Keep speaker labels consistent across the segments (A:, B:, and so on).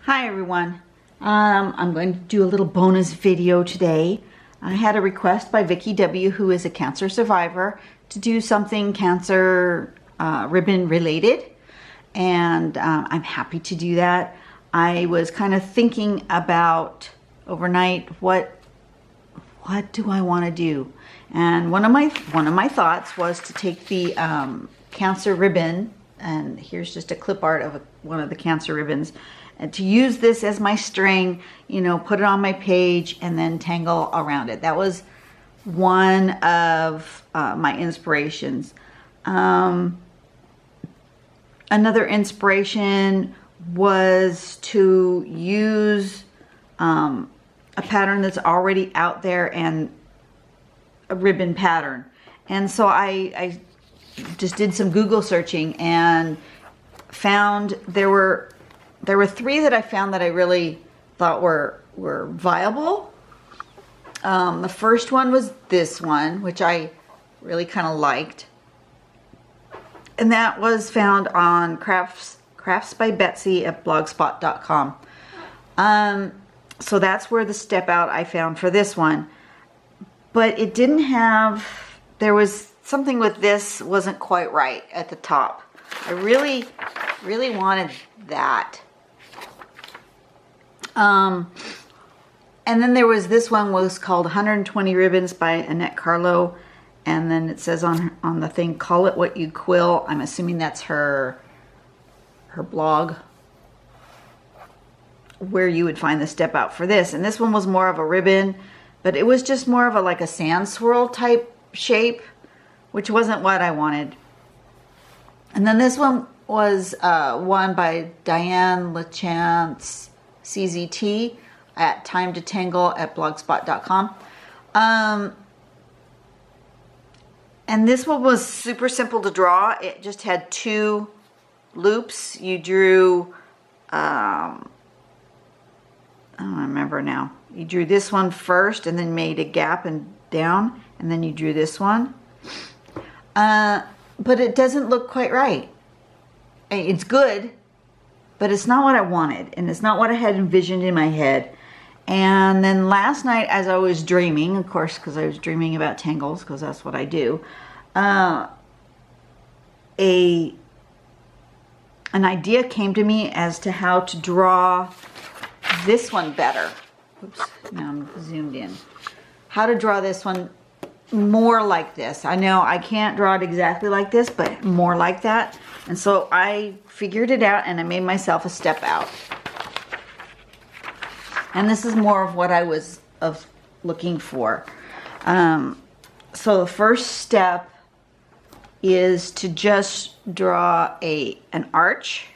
A: Hi everyone. I'm going to do a little bonus video today. I had a request by Vicky W, who is a cancer survivor, to do something cancer ribbon related, and I'm happy to do that. I was kind of thinking about overnight what do I want to do, and one of my thoughts was to take the cancer ribbon, and here's just a clip art of one of the cancer ribbons, and to use this as my string, you know, put it on my page and then tangle around it. That was one of my inspirations. Another inspiration was to use a pattern that's already out there and a ribbon pattern. And so I just did some Google searching and found there were three that I found that I really thought were viable. The first one was this one, which I really kind of liked, and that was found on Crafts by Betsy at blogspot.com. So that's where the step out I found for this one, but it didn't have, there was something with this wasn't quite right at the top. I really wanted that. And then there was this one, was called 120 Ribbons by Annette Carlo, and then it says on the thing, call it what you quill. I'm assuming that's her blog, where you would find the step out for this. And this one was more of a ribbon, but it was just more of a like a sand swirl type shape, which wasn't what I wanted. And then this one was one by Diane LaChance CZT at Time to Tangle at blogspot.com. And this one was super simple to draw. It just had two loops. You drew, I don't remember now. You drew this one first and then made a gap and down, and then you drew this one. But it doesn't look quite right. It's good, but it's not what I wanted, and it's not what I had envisioned in my head. And then last night, as I was dreaming, of course, because I was dreaming about Tangles, because that's what I do, an idea came to me as to how to draw this one better. Oops, now I'm zoomed in. How to draw this one more like this. I know I can't draw it exactly like this, but more like that. And so I figured it out, and I made myself a step out. And this is more of what I was looking for. So the first step is to just draw an arch.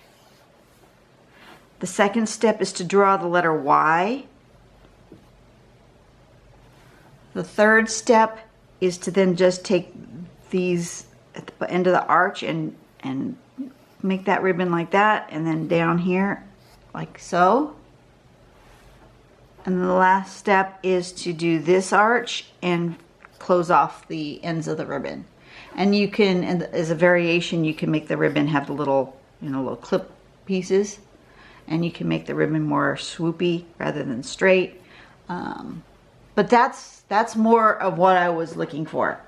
A: The second step is to draw the letter Y. The third step is to then just take these at the end of the arch and make that ribbon like that, and then down here like so. And then the last step is to do this arch and close off the ends of the ribbon. And you can, and as a variation, you can make the ribbon have the little, little clip pieces, and you can make the ribbon more swoopy rather than straight. But that's more of what I was looking for.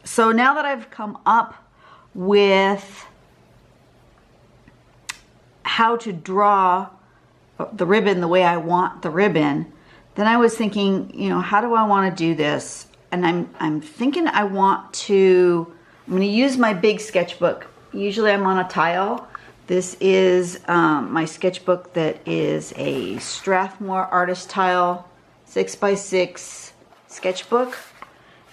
A: So now that I've come up with how to draw the ribbon the way I want the ribbon, then I was thinking, how do I want to do this? And I'm thinking I'm going to use my big sketchbook. Usually I'm on a tile. This is my sketchbook that is a Strathmore artist tile 6x6 sketchbook.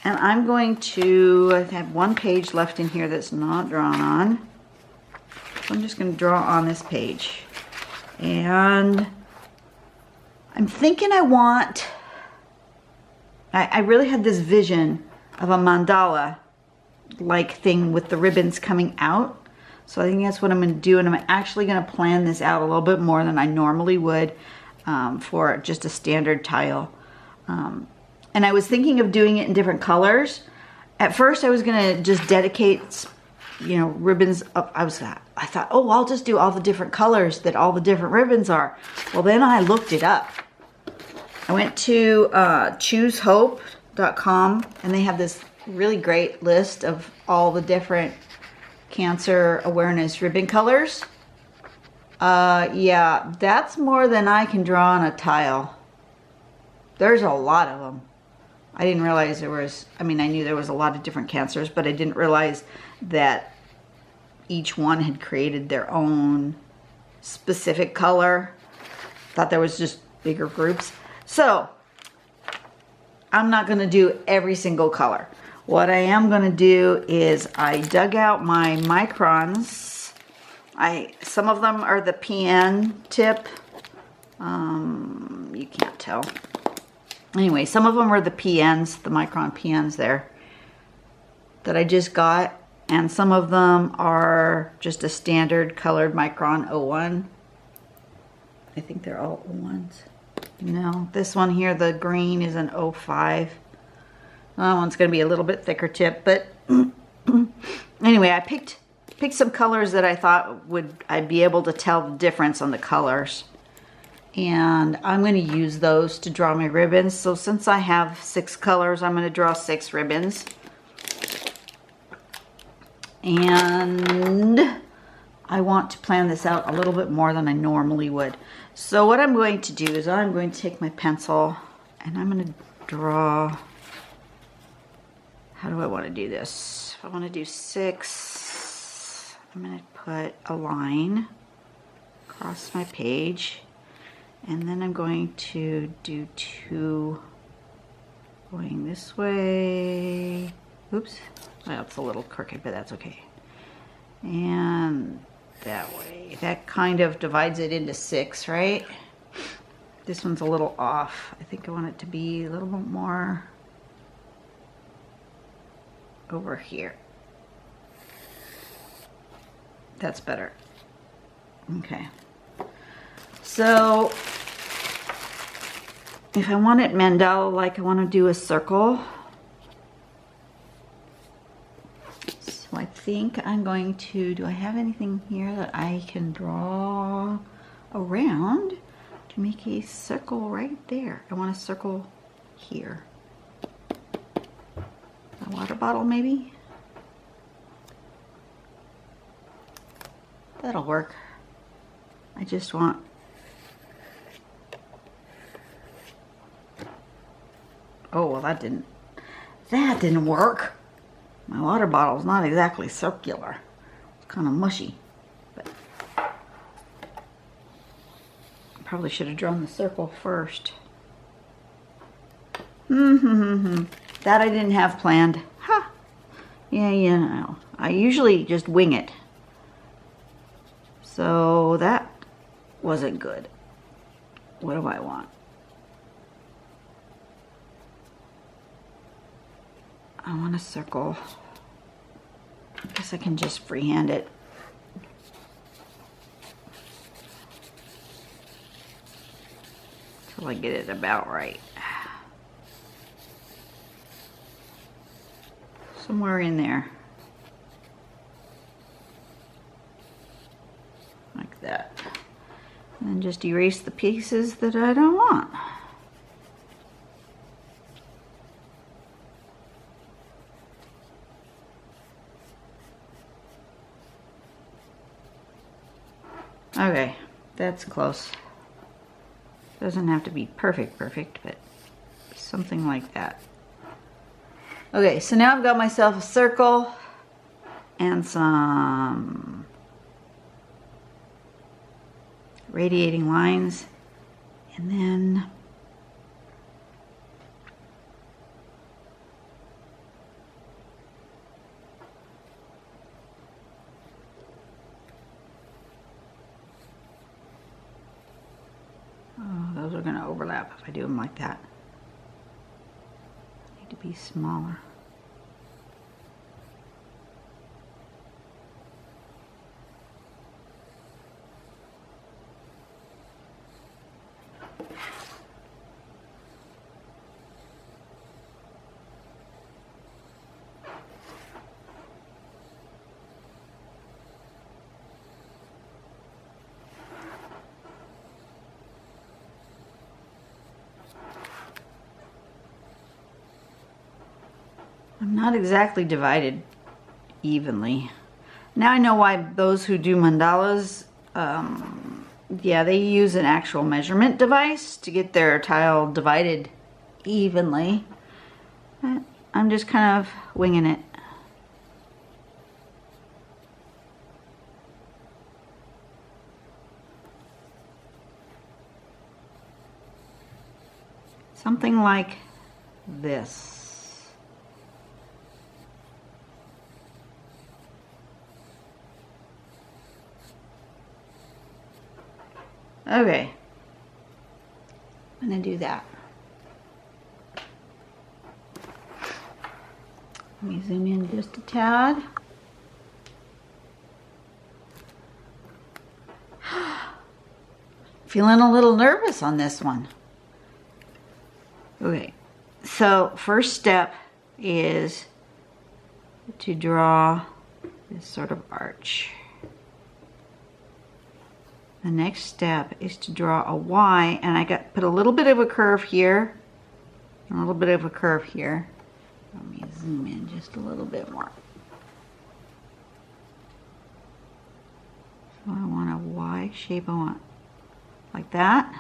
A: And I'm going to, I have one page left in here that's not drawn on. So I'm just going to draw on this page. And I'm thinking I really had this vision of a mandala like thing with the ribbons coming out. So I think that's what I'm going to do, and I'm actually going to plan this out a little bit more than I normally would for just a standard tile. And I was thinking of doing it in different colors. At first I was going to just dedicate you know, ribbons up. I thought, oh, I'll just do all the different colors that all the different ribbons are. Well, then I looked it up. I went to choosehope.com, and they have this really great list of all the different cancer awareness ribbon colors. Yeah, that's more than I can draw on a tile. There's a lot of them. I didn't realize there was, I mean, I knew there was a lot of different cancers, but I didn't realize that each one had created their own specific color. Thought there was just bigger groups. So, I'm not going to do every single color. What I am going to do is I dug out my microns. Some of them are the PN tip. You can't tell. Anyway, some of them are the PNs, the micron PNs there that I just got. And some of them are just a standard colored micron 01. I think they're all 01s. No, this one here, the green, is an 05. That one's going to be a little bit thicker tip, but anyway, I picked some colors that I thought I'd be able to tell the difference on the colors. And I'm going to use those to draw my ribbons. So since I have 6 colors, I'm going to draw 6 ribbons. And I want to plan this out a little bit more than I normally would. So what I'm going to do is I'm going to take my pencil and I'm going to draw. How do I want to do this? If I want to do 6, I'm going to put a line across my page. And then I'm going to do 2 going this way. Oops. Well, it's a little crooked, but that's okay. And that way. That kind of divides it into 6, right? This one's a little off. I think I want it to be a little bit more over here. That's better. Okay. So if I want it mandala, like I want to do a circle, so I think I'm going to, do I have anything here that I can draw around to make a circle right there? I want a circle here. A water bottle maybe? That'll work. I just want oh, well, that didn't work. My water bottle's not exactly circular. It's kind of mushy. But I probably should have drawn the circle first. That I didn't have planned. Ha! Yeah, you know. I usually just wing it. So that wasn't good. What do I want? I want a circle. I guess I can just freehand it. Till I get it about right. Somewhere in there. Like that. And then just erase the pieces that I don't want. Okay, that's close. Doesn't have to be perfect, but something like that. Okay, so now I've got myself a circle and some radiating lines, and then those are going to overlap if I do them like that. Need to be smaller. I'm not exactly divided evenly. Now I know why those who do mandalas, yeah, they use an actual measurement device to get their tile divided evenly. But I'm just kind of winging it. Something like this. Okay, I'm gonna do that. Let me zoom in just a tad. Feeling a little nervous on this one. Okay, so first step is to draw this sort of arch. The next step is to draw a Y, and I put a little bit of a curve here, and a little bit of a curve here. Let me zoom in just a little bit more. So I want a Y shape. I want like that,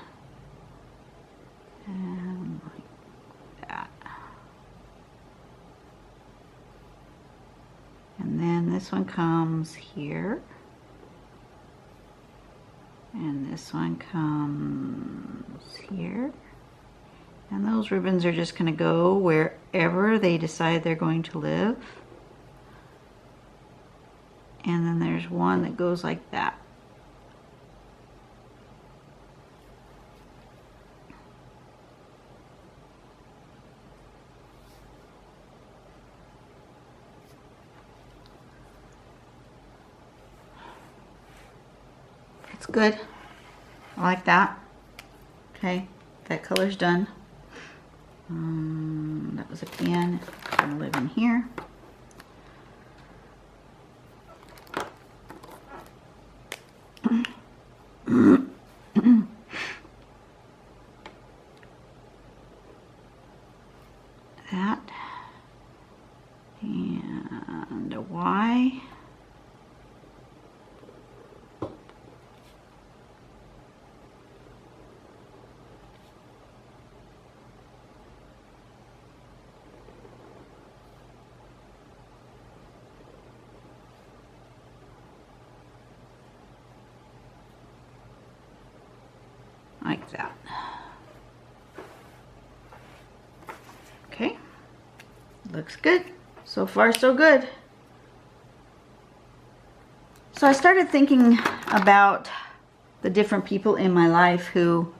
A: and like that. And then this one comes here. And this one comes here. And those ribbons are just going to go wherever they decide they're going to live. And then there's one that goes like that. It's good. I like that. Okay, that color's done. That was a can. It's gonna live in here. That. And a Y. Like that. Okay, looks good. So far, so good. So I started thinking about the different people in my life who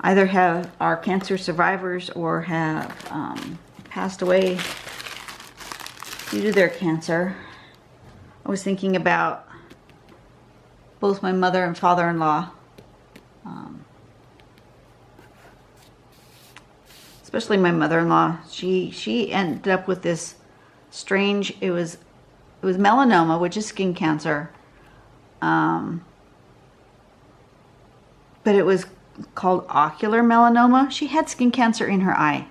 A: either are cancer survivors or have passed away due to their cancer. I was thinking about both my mother and father-in-law. Especially my mother-in-law. She ended up with this strange, it was melanoma, which is skin cancer. But it was called ocular melanoma. She had skin cancer in her eye.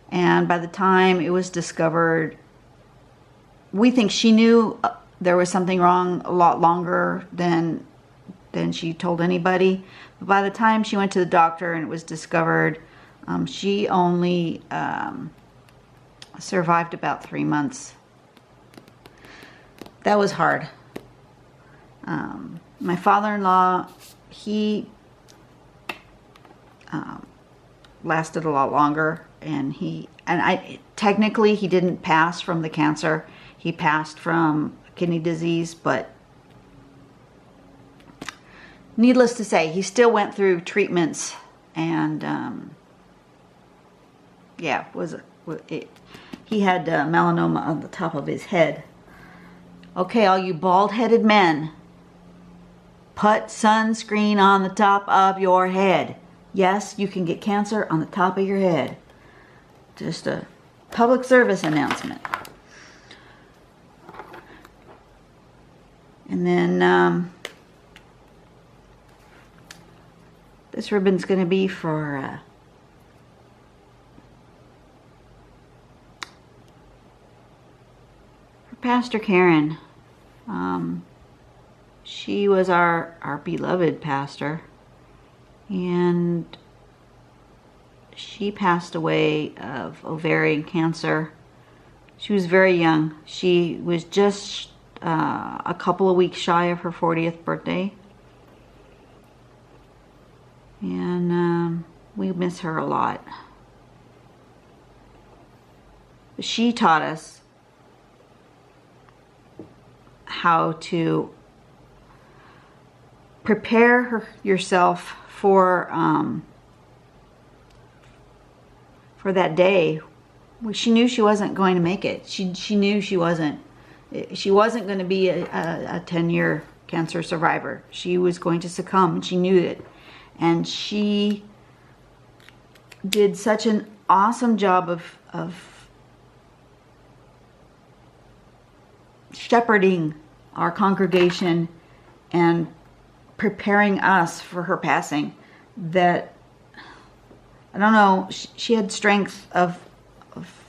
A: And by the time it was discovered, we think she knew there was something wrong a lot longer than she told anybody. But by the time she went to the doctor and it was discovered, she only survived about 3 months. That was hard. My father-in-law, he lasted a lot longer, and technically he didn't pass from the cancer. He passed from kidney disease, but needless to say, he still went through treatments, and yeah, he had melanoma on the top of his head. Okay, all you bald-headed men, put sunscreen on the top of your head. Yes, you can get cancer on the top of your head. Just a public service announcement. And then this ribbon's going to be for Pastor Karen. She was our beloved pastor, and she passed away of ovarian cancer. She was very young. She was just a couple of weeks shy of her 40th birthday. And we miss her a lot. She taught us how to prepare yourself for that day. She knew she wasn't going to make it. She knew she wasn't going to be a 10-year cancer survivor. She was going to succumb. She knew it. And she did such an awesome job of shepherding our congregation and preparing us for her passing, that I don't know, she had strength of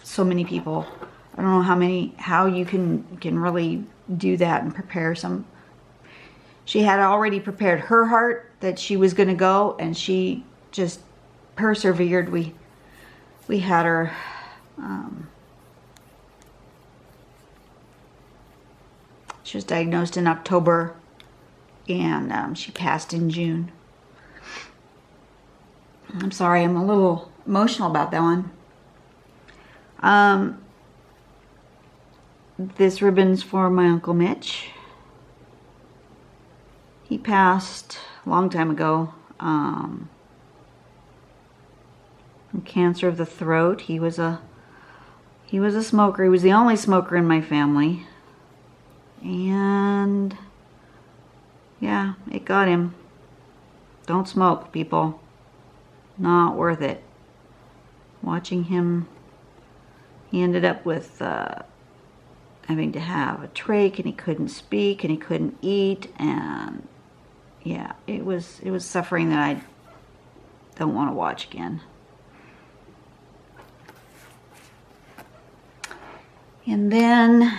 A: so many people. I don't know how you can really do that and prepare some. She had already prepared her heart that she was going to go, and she just persevered. We had her she was diagnosed in October, and she passed in June. I'm sorry, I'm a little emotional about that one. This ribbon's for my Uncle Mitch. He passed a long time ago from cancer of the throat. He was a smoker. He was the only smoker in my family. And yeah, it got him. Don't smoke, people. Not worth it. Watching him, he ended up with having to have a trach, and he couldn't speak, and he couldn't eat, and yeah, it was suffering that I don't want to watch again. And then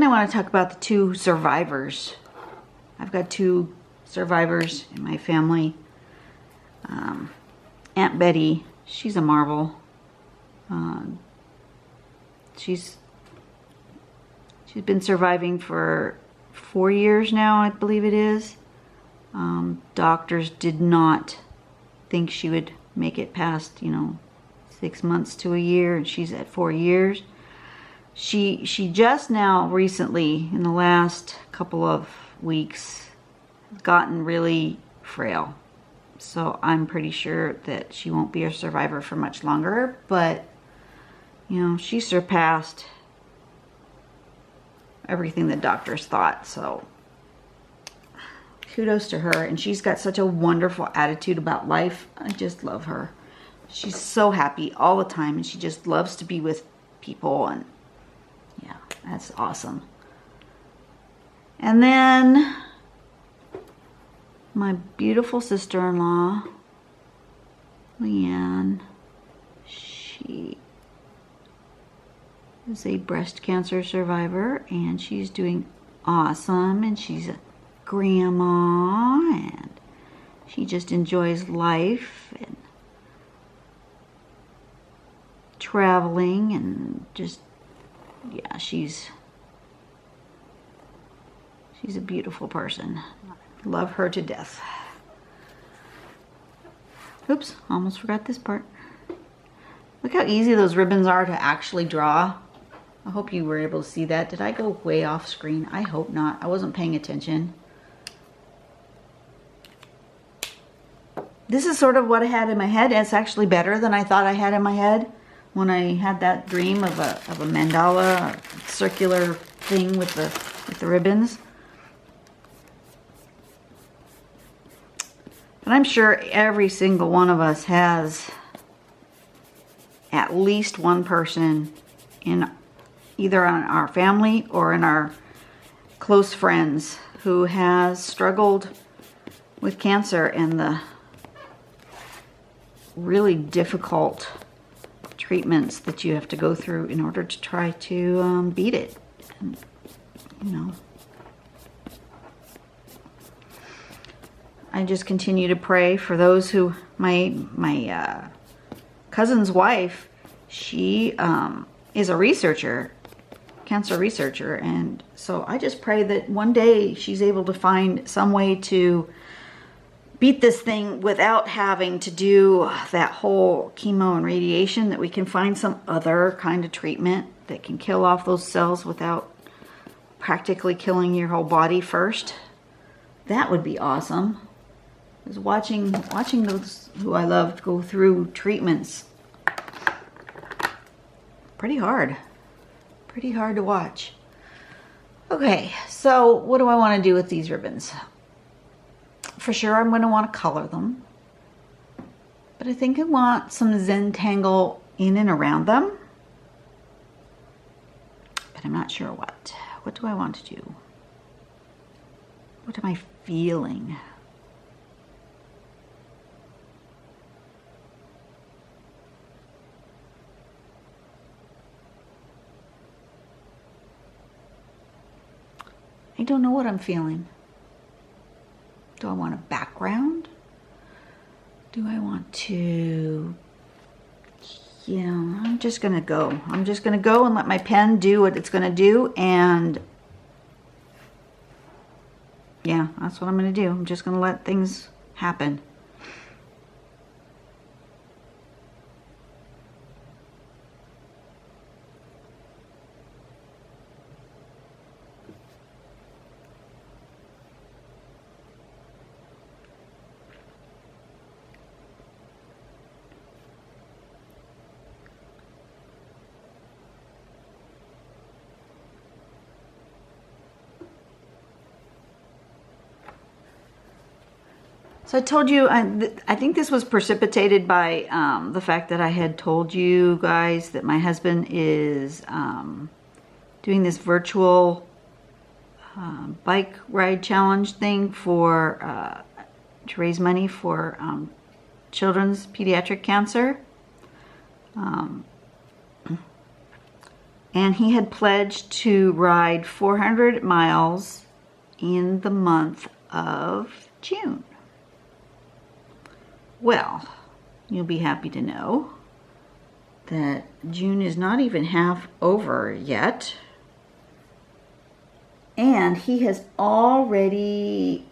A: I want to talk about the two survivors. I've got two survivors in my family. Aunt Betty, she's a marvel. She's been surviving for 4 years now, I believe it is. Doctors did not think she would make it past, 6 months to a year, and she's at 4 years. She just now recently, in the last couple of weeks, has gotten really frail. So I'm pretty sure that she won't be a survivor for much longer, but she surpassed everything the doctors thought. So kudos to her. And she's got such a wonderful attitude about life. I just love her. She's so happy all the time, and she just loves to be with people, and yeah, that's awesome. And then my beautiful sister-in-law, Leanne, she is a breast cancer survivor, and she's doing awesome, and she's a grandma, and she just enjoys life and traveling, and just, yeah, she's a beautiful person. Love her to death. Oops, almost forgot this part. Look how easy those ribbons are to actually draw. I hope you were able to see that. Did I go way off screen? I hope not. I wasn't paying attention. This is sort of what I had in my head. It's actually better than I thought I had in my head when I had that dream of a mandala, a circular thing with the ribbons. But I'm sure every single one of us has at least one person in either in our family or in our close friends who has struggled with cancer and the really difficult treatments that you have to go through in order to try to beat it. And, you know, I just continue to pray for those who, my cousin's wife, she is a researcher, cancer researcher, and so I just pray that one day she's able to find some way to beat this thing without having to do that whole chemo and radiation, that we can find some other kind of treatment that can kill off those cells without practically killing your whole body first. That would be awesome. Because watching those who I loved go through treatments, pretty hard to watch. Okay, so what do I want to do with these ribbons? For sure, I'm going to want to color them, but I think I want some Zentangle in and around them, but I'm not sure what. What do I want to do? What am I feeling? I don't know what I'm feeling. Do I want a background? Do I want to... Yeah, I'm just gonna go. I'm just gonna go and let my pen do what it's gonna do, and yeah, that's what I'm gonna do. I'm just gonna let things happen. So I told you, I think this was precipitated by the fact that I had told you guys that my husband is doing this virtual bike ride challenge thing for to raise money for children's pediatric cancer. And he had pledged to ride 400 miles in the month of June. Well, you'll be happy to know that June is not even half over yet. And he has already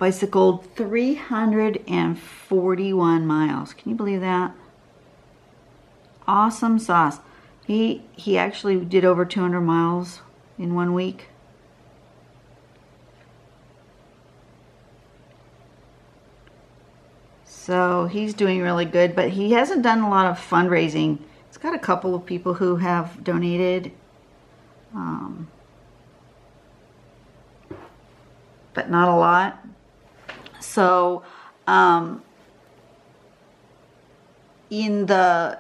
A: bicycled 341 miles. Can you believe that? Awesome sauce. He actually did over 200 miles in 1 week. So he's doing really good, but he hasn't done a lot of fundraising. He's got a couple of people who have donated, but not a lot. So in the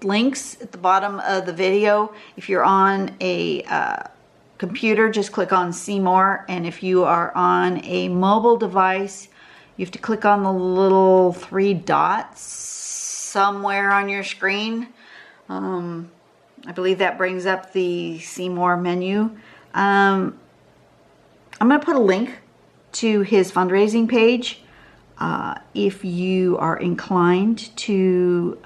A: links at the bottom of the video, if you're on a computer, just click on see more, and if you are on a mobile device, you have to click on the little 3 dots somewhere on your screen. I believe that brings up the see more menu. I'm going to put a link to his fundraising page. If you are inclined to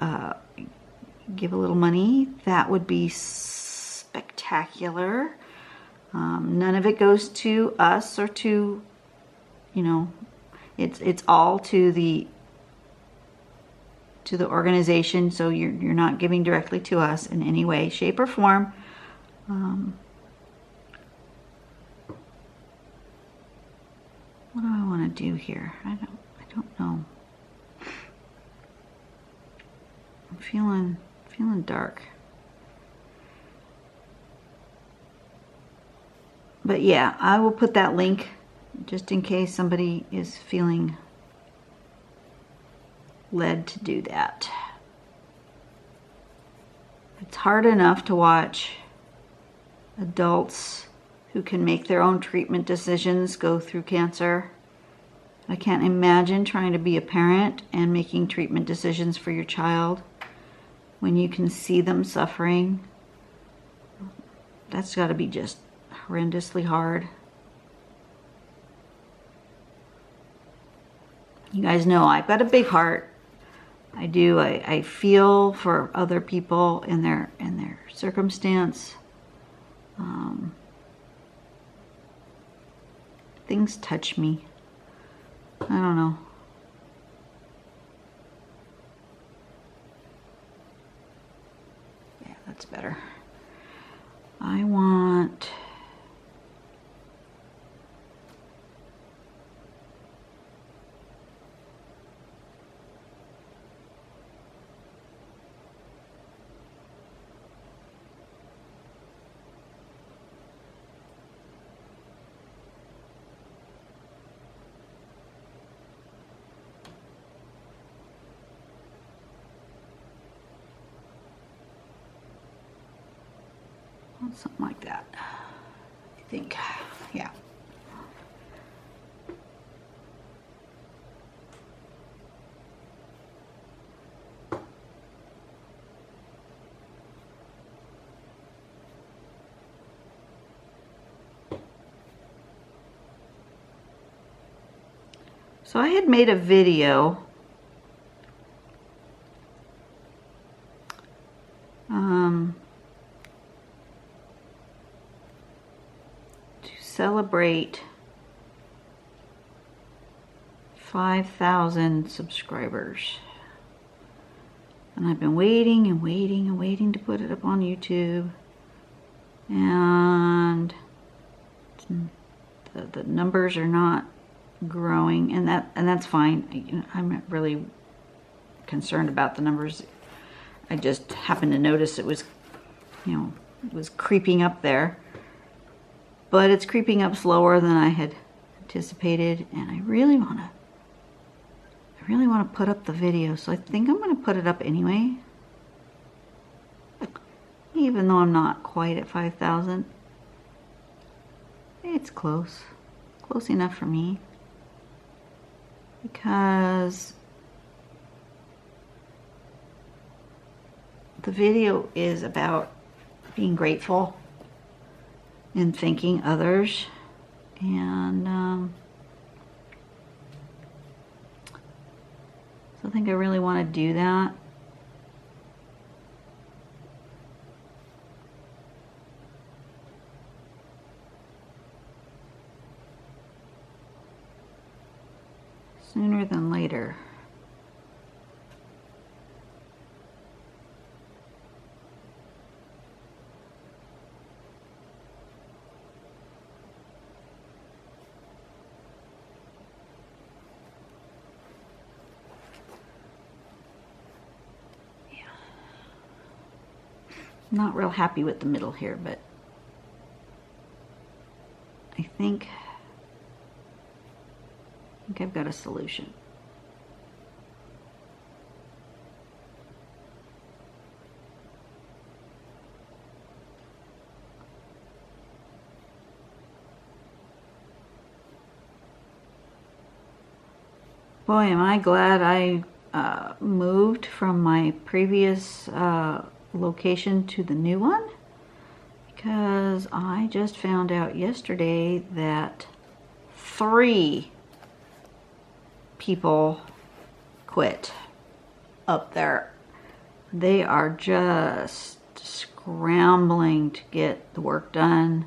A: give a little money, that would be spectacular. None of it goes to us or to, you know, it's all to the organization, so you're not giving directly to us in any way, shape, or form. What do I want to do here? I don't know. I'm feeling dark. But yeah, I will put that link just in case somebody is feeling led to do that. It's hard enough to watch adults who can make their own treatment decisions go through cancer. I can't imagine trying to be a parent and making treatment decisions for your child when you can see them suffering. That's got to be just horrendously hard. You guys know I've got a big heart. I do. I feel for other people in their circumstance. Things touch me. I don't know. Yeah, that's better. I want something like that. I think, yeah. So I had made a video to celebrate 5,000 subscribers. And I've been waiting and waiting and waiting to put it up on YouTube. And the numbers are not growing, and that's fine. I'm not really concerned about the numbers. I just happened to notice it was, it was creeping up there. But it's creeping up slower than I had anticipated, and I really want to put up the video, so I think I'm going to put it up anyway. Even though I'm not quite at 5,000. It's close. Close enough for me. Because the video is about being grateful and thanking others, and so I think I really want to do that. Sooner than later. I'm not real happy with the middle here, but I think I've got a solution. Boy, am I glad I moved from my previous location to the new one, because I just found out yesterday that 3 people quit up there. They are just scrambling to get the work done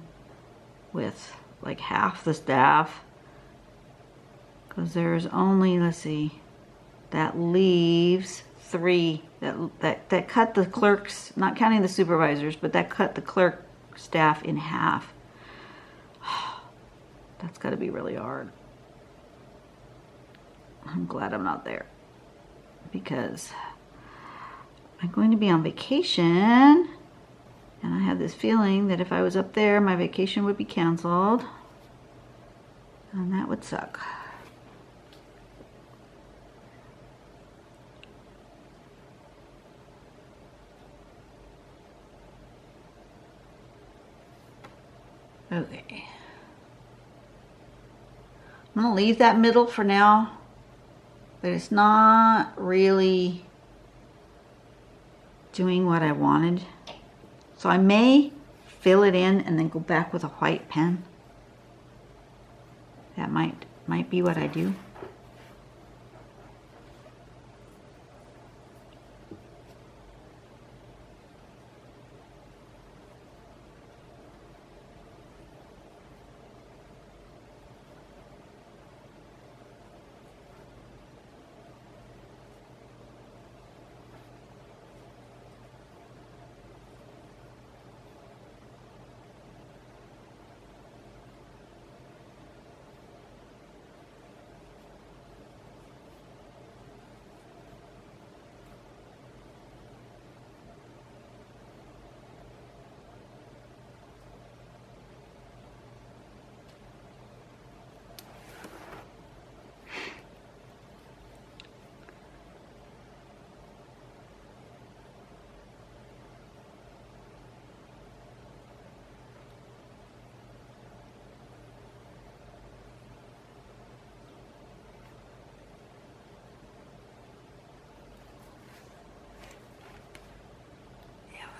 A: with like half the staff, because there's only, let's see, that leaves 3 that cut the clerks, not counting the supervisors, but that cut the clerk staff in half. That's got to be really hard. I'm glad I'm not there, because I'm going to be on vacation, and I have this feeling that if I was up there, my vacation would be canceled, and that would suck. Okay. I'm gonna leave that middle for now, but it's not really doing what I wanted. So I may fill it in and then go back with a white pen. That might be what I do.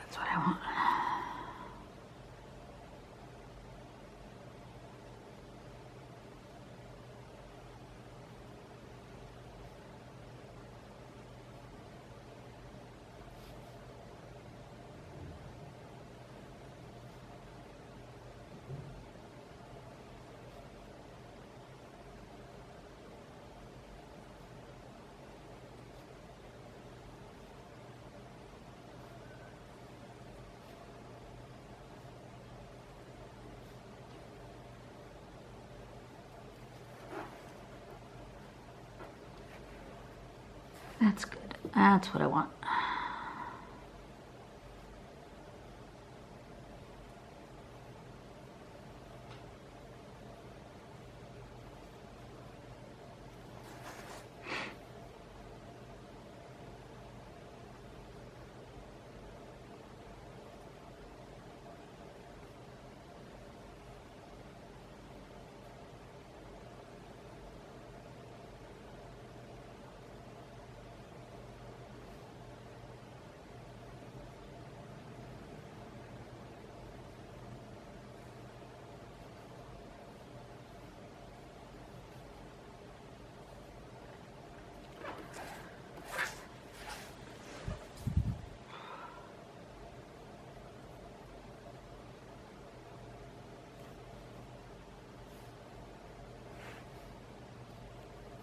A: That's what I want. That's good. That's what I want.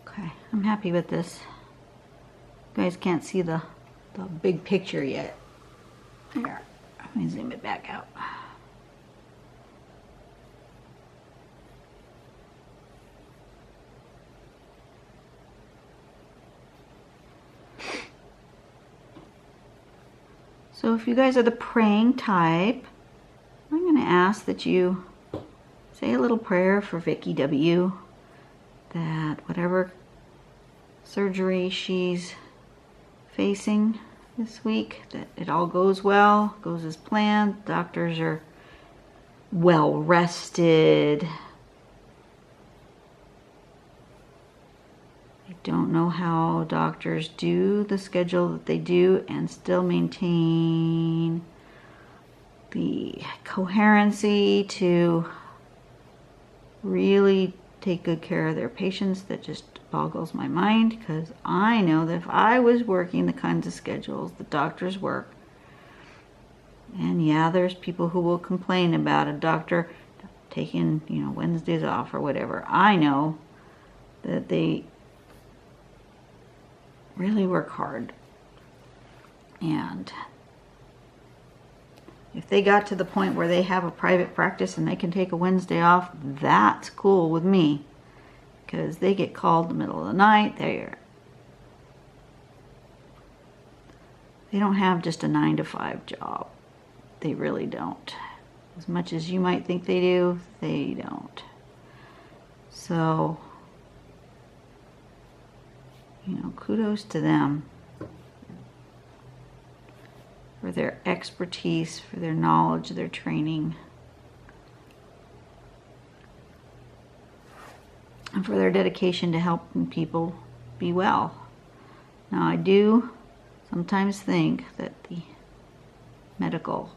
A: Okay, I'm happy with this. You guys can't see the big picture yet. Here, let me zoom it back out. So if you guys are the praying type, I'm going to ask that you say a little prayer for Vicky W. That whatever surgery she's facing this week, that it all goes well, goes as planned. Doctors are well rested. I don't know how doctors do the schedule that they do and still maintain the coherency to really take good care of their patients. That just boggles my mind, because I know that if I was working the kinds of schedules the doctors work, and yeah, there's people who will complain about a doctor taking, Wednesdays off or whatever. I know that they really work hard, and if they got to the point where they have a private practice and they can take a Wednesday off, that's cool with me, because they get called in the middle of the night. They don't have just a 9-to-5 job. They really don't. As much as you might think they do, they don't. So, kudos to them for their expertise, for their knowledge, their training. and for their dedication to helping people be well. Now, I do sometimes think that the medical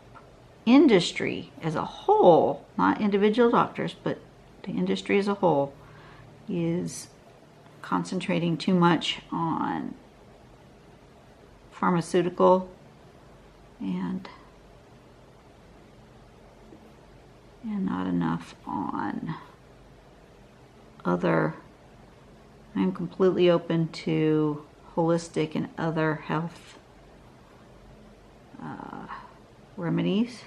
A: industry as a whole, not individual doctors, but the industry as a whole, is concentrating too much on pharmaceutical and not enough on other. I'm completely open to holistic and other health remedies.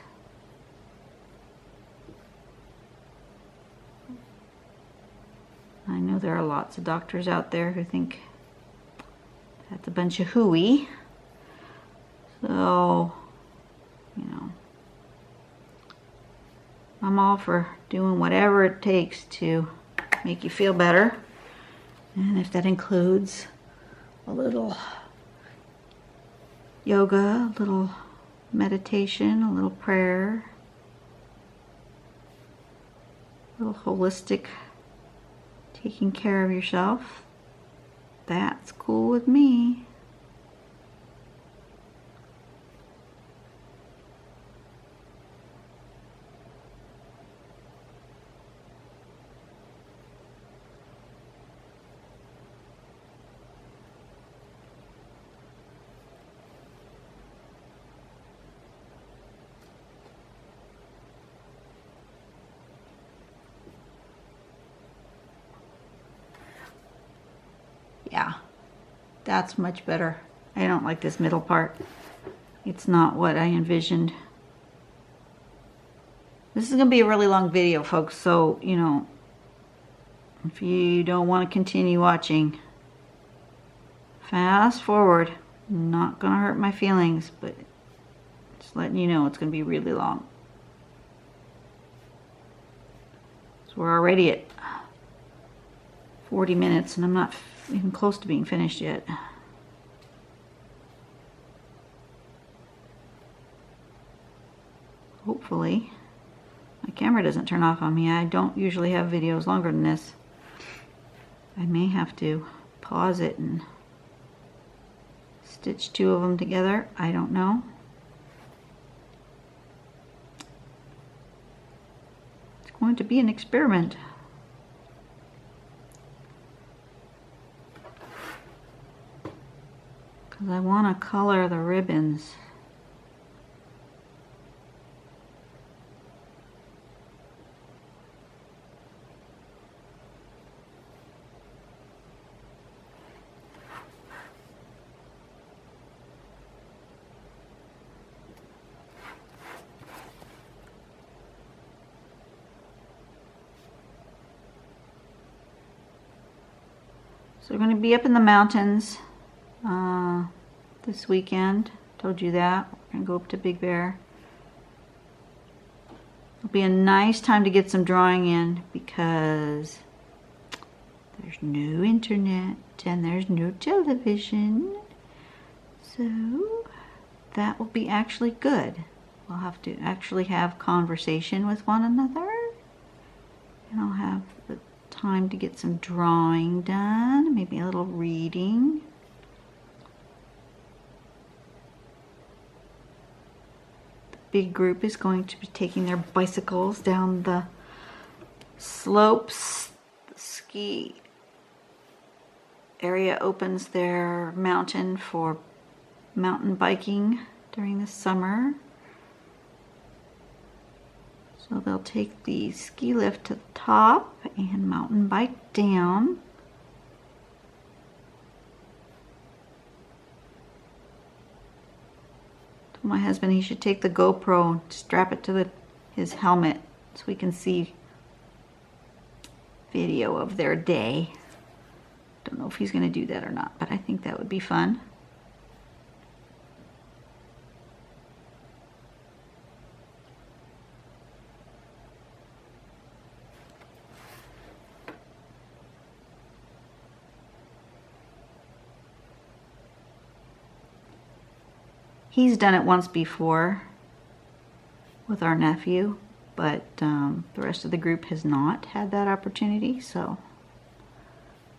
A: I know there are lots of doctors out there who think that's a bunch of hooey. So, you know, I'm all for doing whatever it takes to make you feel better. And if that includes a little yoga, a little meditation, a little prayer, a little holistic taking care of yourself, that's cool with me. Yeah, that's much better. I don't like this middle part. It's not what I envisioned. This is going to be a really long video, folks, so, you know, if you don't want to continue watching, fast forward. Not going to hurt my feelings, but just letting you know it's going to be really long. So we're already at 40 minutes, and I'm not even close to being finished yet. Hopefully my camera doesn't turn off on me. I don't usually have videos longer than this. I may have to pause it and stitch two of them together. I don't know. It's going to be an experiment. Because I want to color the ribbons. So we're going to be up in the mountains this weekend. Told you that. We're going to go up to Big Bear. It'll be a nice time to get some drawing in because there's no internet and there's no television. So that will be actually good. We'll have to actually have conversation with one another. And I'll have the time to get some drawing done, maybe a little reading. The big group is going to be taking their bicycles down the slopes. The ski area opens their mountain for mountain biking during the summer. So they'll take the ski lift to the top and mountain bike down. Told my husband he should take the GoPro and strap it to his helmet so we can see video of their day. Don't know if he's going to do that or not, but I think that would be fun. He's done it once before with our nephew, but the rest of the group has not had that opportunity, so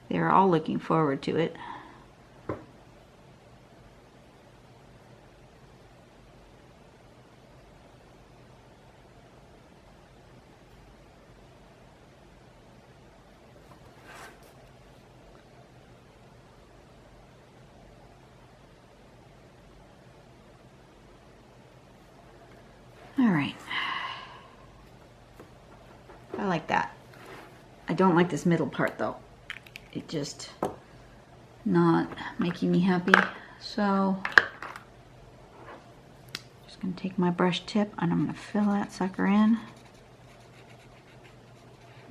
A: They're all looking forward to it. All right. I like that. I don't like this middle part though. It just not making me happy. So just gonna take my brush tip and I'm gonna fill that sucker in.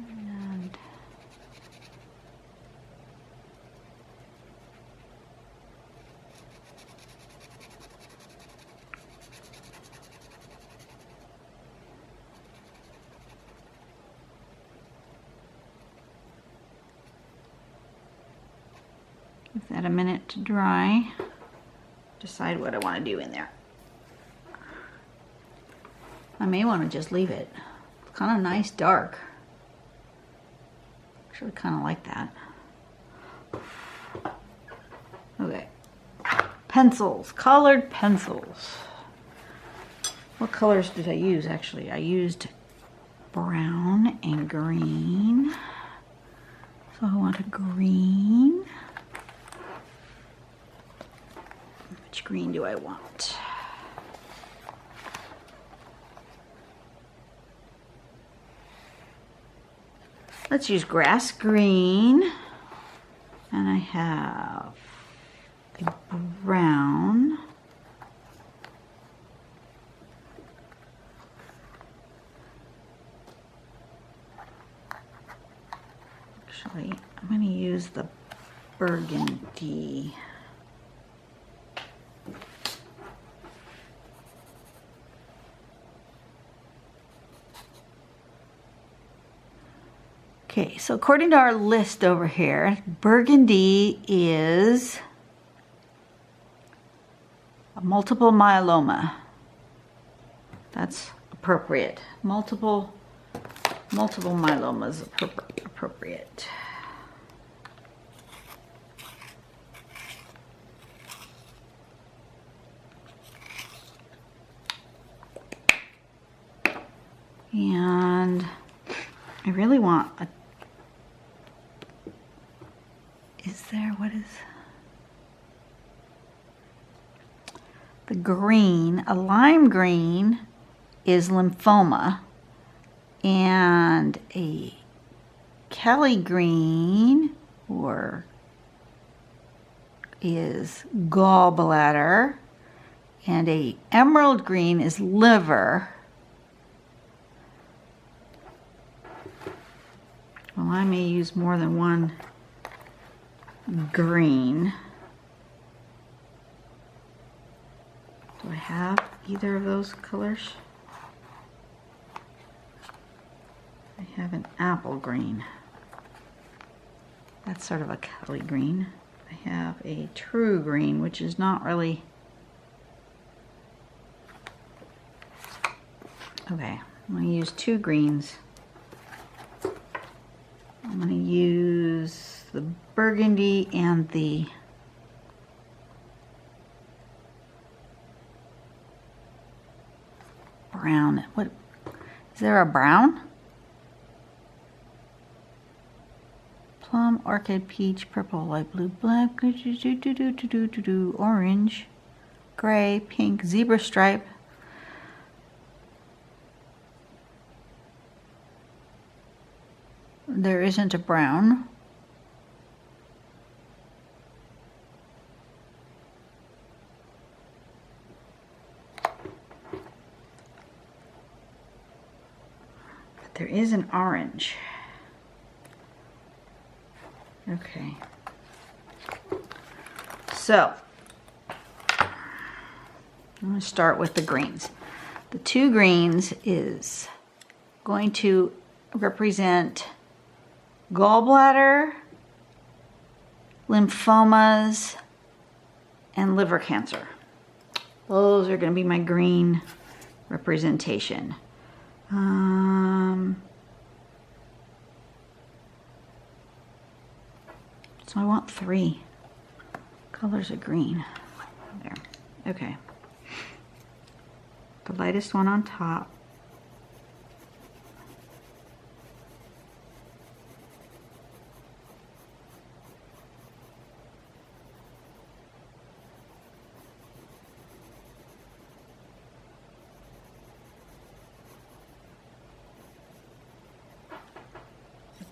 A: And give that a minute to dry. Decide what I want to do in there. I may want to just leave it. It's kind of nice dark. Actually kind of like that. Okay. Pencils, colored pencils. What colors did I use actually? I used brown and green. So I want a green. Which green do I want? Let's use grass green. And I have a brown. Actually, I'm going to use the burgundy. Okay, so according to our list over here, burgundy is a multiple myeloma. That's appropriate. Multiple myeloma is appropriate. And I really want a, what is the green? A lime green is lymphoma, and a Kelly green is gallbladder, and a emerald green is liver. Well, I may use more than one green. Do I have either of those colors? I have an apple green. That's sort of a Kelly green. I have a true green, which is not really... Okay, I'm going to use two greens. I'm going to use the burgundy and the brown. What is there, a brown? Plum, orchid, peach, purple, light blue, black, orange, gray, pink, zebra stripe. There isn't a brown. But there is an orange. Okay. So, I'm going to start with the greens. The two greens is going to represent gallbladder, lymphomas, and liver cancer. Those are going to be my green representation. So I want 3 colors of green. There. Okay. The lightest one on top.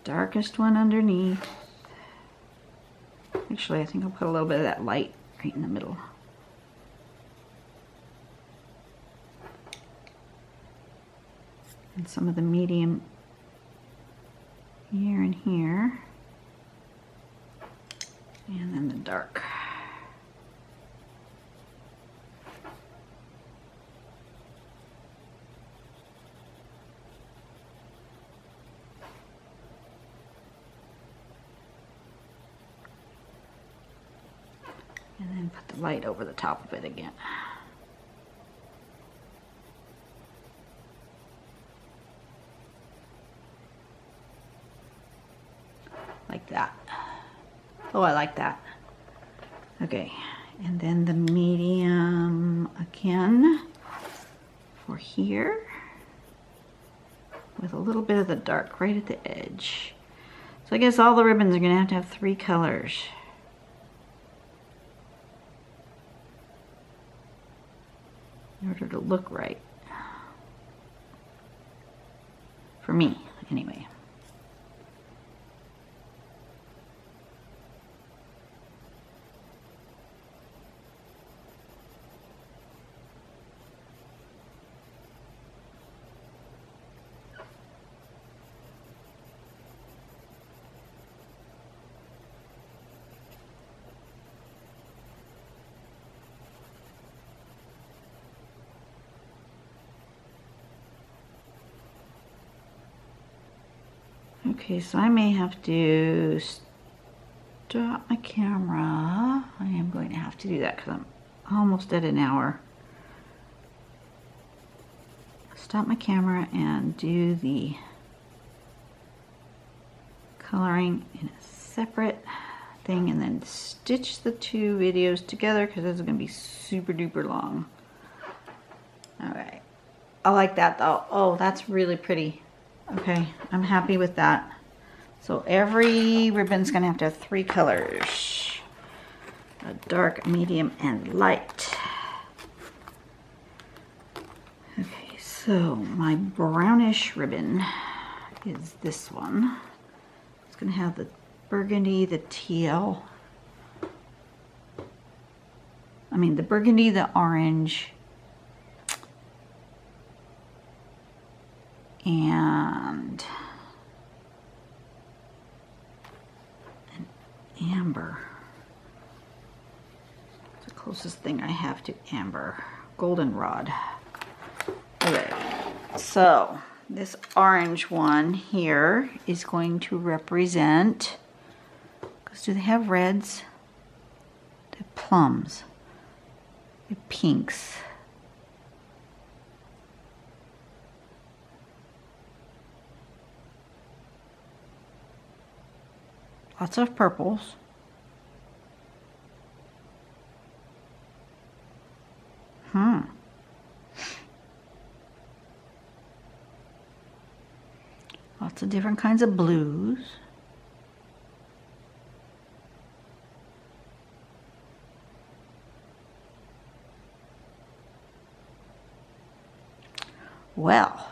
A: Darkest one underneath. Actually, I think I'll put a little bit of that light right in the middle. And some of the medium here and here. And then the dark. And then put the light over the top of it again. Like that. Oh, I like that. Okay, and then the medium again for here with a little bit of the dark right at the edge. So I guess all the ribbons are going to have 3 colors. In order to look right. For me, anyway. Okay, so I may have to stop my camera. I am going to have to do that because I'm almost at an hour. Stop my camera and do the coloring in a separate thing and then stitch the 2 videos together because this is going to be super duper long. Alright, I like that though. Oh, that's really pretty. Okay, I'm happy with that. So every ribbon's going to have 3 colors. A dark, medium, and light. Okay, so my brownish ribbon is this one. It's going to have the burgundy, the teal. I mean the burgundy, the orange, and an amber. It's the closest thing I have to amber. Goldenrod. Okay, so this orange one here is going to represent, because do they have reds? They have plums. They have pinks. Lots of purples. Lots of different kinds of blues. Well,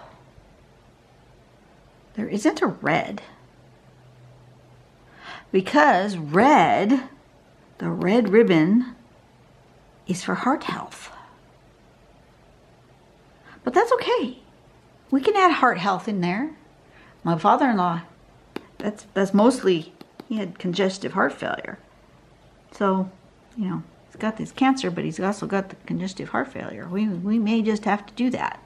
A: there isn't a red. Because red, the red ribbon, is for heart health. But that's okay. We can add heart health in there. My father-in-law, that's mostly, he had congestive heart failure. So, you know, he's got this cancer, but he's also got the congestive heart failure. We may just have to do that.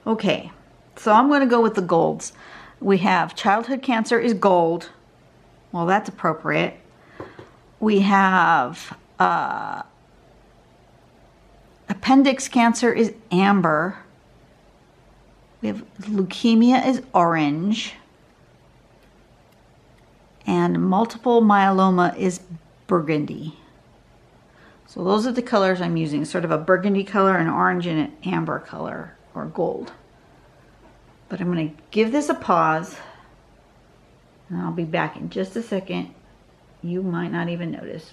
A: Okay, so I'm going to go with the golds. We have childhood cancer is gold. Well, that's appropriate. We have appendix cancer is amber. We have leukemia is orange. and multiple myeloma is burgundy. So those are the colors I'm using, sort of a burgundy color, an orange, and an amber color, or gold. But I'm going to give this a pause, and I'll be back in just a second. You might not even notice.